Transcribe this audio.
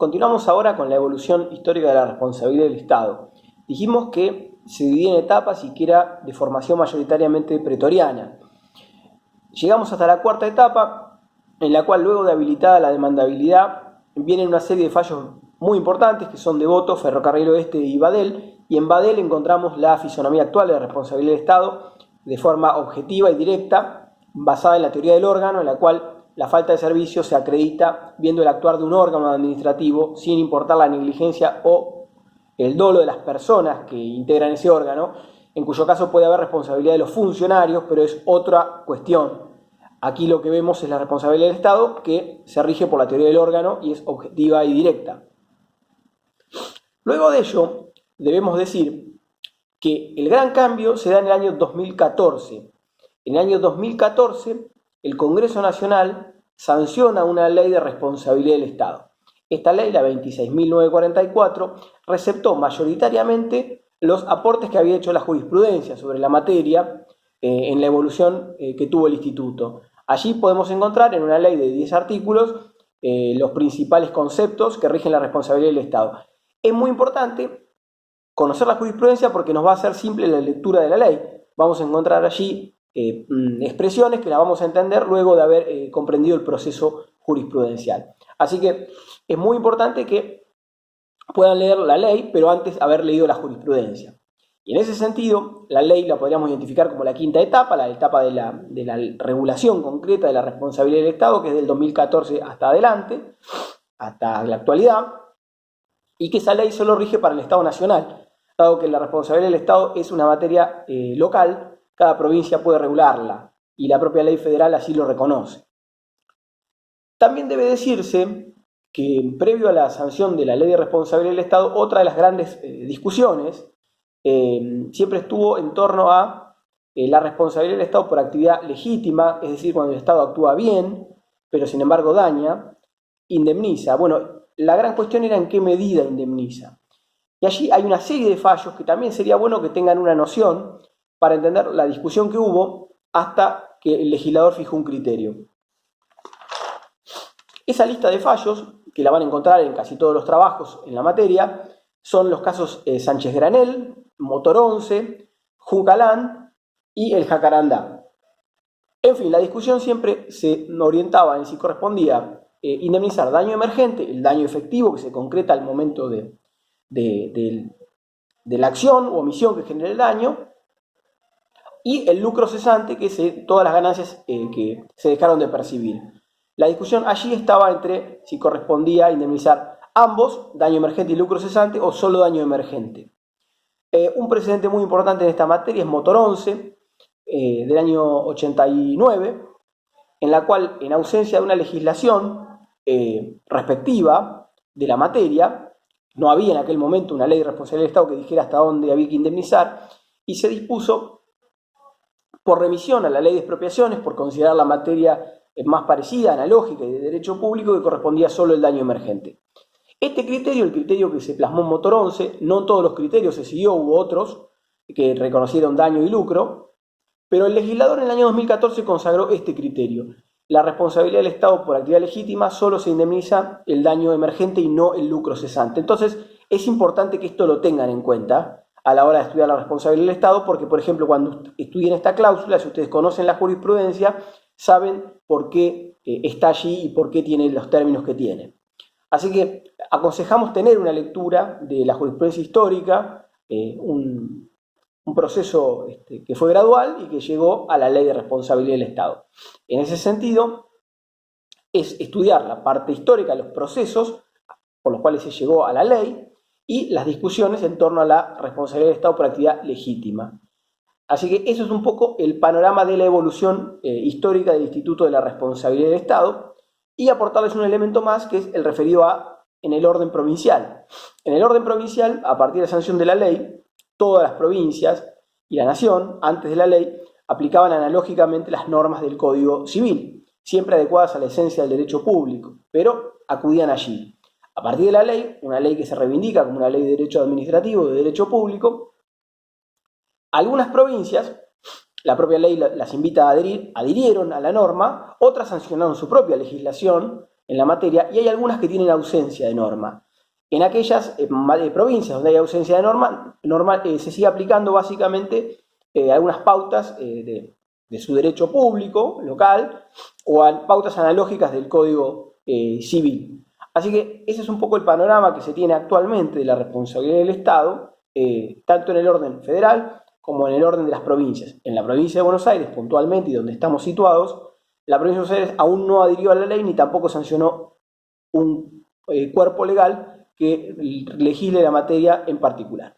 Continuamos ahora con la evolución histórica de la responsabilidad del Estado. Dijimos que se dividía en etapas y que era de formación mayoritariamente pretoriana. Llegamos hasta la cuarta etapa, en la cual luego de habilitada la demandabilidad vienen una serie de fallos muy importantes que son Devoto, Ferrocarril Oeste y Badel, y en Badel encontramos la fisonomía actual de la responsabilidad del Estado de forma objetiva y directa, basada en la teoría del órgano, en la cual la falta de servicio se acredita viendo el actuar de un órgano administrativo sin importar la negligencia o el dolo de las personas que integran ese órgano, en cuyo caso puede haber responsabilidad de los funcionarios, pero es otra cuestión. Aquí lo que vemos es la responsabilidad del Estado, que se rige por la teoría del órgano y es objetiva y directa. Luego de ello, debemos decir que el gran cambio se da en el año 2014. En el año 2014, el Congreso Nacional sanciona una ley de responsabilidad del Estado. Esta ley, la 26.944, receptó mayoritariamente los aportes que había hecho la jurisprudencia sobre la materia en la evolución que tuvo el Instituto. Allí podemos encontrar en una ley de 10 artículos los principales conceptos que rigen la responsabilidad del Estado. Es muy importante conocer la jurisprudencia porque nos va a hacer simple la lectura de la ley. Vamos a encontrar allí expresiones que las vamos a entender luego de haber comprendido el proceso jurisprudencial. Así que es muy importante que puedan leer la ley, pero antes haber leído la jurisprudencia. Y en ese sentido, la ley la podríamos identificar como la quinta etapa, la etapa de la regulación concreta de la responsabilidad del Estado, que es del 2014 hasta adelante, hasta la actualidad, y que esa ley solo rige para el Estado Nacional, dado que la responsabilidad del Estado es una materia local, cada provincia puede regularla, y la propia ley federal así lo reconoce. También debe decirse que previo a la sanción de la ley de responsabilidad del Estado, otra de las grandes discusiones siempre estuvo en torno a la responsabilidad del Estado por actividad legítima, es decir, cuando el Estado actúa bien, pero sin embargo daña, indemniza. Bueno, la gran cuestión era en qué medida indemniza. Y allí hay una serie de fallos que también sería bueno que tengan una noción para entender la discusión que hubo hasta que el legislador fijó un criterio. Esa lista de fallos, que la van a encontrar en casi todos los trabajos en la materia, son los casos Sánchez Granel, Motor 11, Jucalán y el Jacarandá. En fin, la discusión siempre se orientaba en si correspondía indemnizar daño emergente, el daño efectivo que se concreta al momento de la acción o omisión que genera el daño, y el lucro cesante, que es todas las ganancias que se dejaron de percibir. La discusión allí estaba entre si correspondía indemnizar ambos, daño emergente y lucro cesante, o solo daño emergente. Un precedente muy importante en esta materia es Motor 11, del año 89, en la cual, en ausencia de una legislación respectiva de la materia, no había en aquel momento una ley de responsabilidad del Estado que dijera hasta dónde había que indemnizar, y se dispuso por remisión a la ley de expropiaciones, por considerar la materia más parecida, analógica y de derecho público, que correspondía solo el daño emergente. Este criterio, el criterio que se plasmó en Motor 11, no todos los criterios se siguió, hubo otros que reconocieron daño y lucro, pero el legislador en el año 2014 consagró este criterio. La responsabilidad del Estado por actividad legítima solo se indemniza el daño emergente y no el lucro cesante. Entonces, es importante que esto lo tengan en cuenta a la hora de estudiar la responsabilidad del Estado, porque, por ejemplo, cuando estudien esta cláusula, si ustedes conocen la jurisprudencia, saben por qué está allí y por qué tiene los términos que tiene. Así que aconsejamos tener una lectura de la jurisprudencia histórica, un proceso que fue gradual y que llegó a la ley de responsabilidad del Estado. En ese sentido, es estudiar la parte histórica, los procesos por los cuales se llegó a la ley y las discusiones en torno a la responsabilidad del Estado por actividad legítima. Así que eso es un poco el panorama de la evolución histórica del Instituto de la Responsabilidad del Estado, y aportarles un elemento más, que es el referido a en el orden provincial. En el orden provincial, a partir de la sanción de la ley, todas las provincias y la nación, antes de la ley, aplicaban analógicamente las normas del Código Civil, siempre adecuadas a la esencia del derecho público, pero acudían allí. A partir de la ley, una ley que se reivindica como una ley de derecho administrativo, de derecho público, algunas provincias, la propia ley las invita a adherir, adhirieron a la norma, otras sancionaron su propia legislación en la materia, y hay algunas que tienen ausencia de norma. En aquellas provincias donde hay ausencia de norma, se sigue aplicando básicamente algunas pautas de su derecho público local o a pautas analógicas del Código Civil. Así que ese es un poco el panorama que se tiene actualmente de la responsabilidad del Estado, tanto en el orden federal como en el orden de las provincias. En la provincia de Buenos Aires, puntualmente, y donde estamos situados, la provincia de Buenos Aires aún no adhirió a la ley ni tampoco sancionó un cuerpo legal que legisle la materia en particular.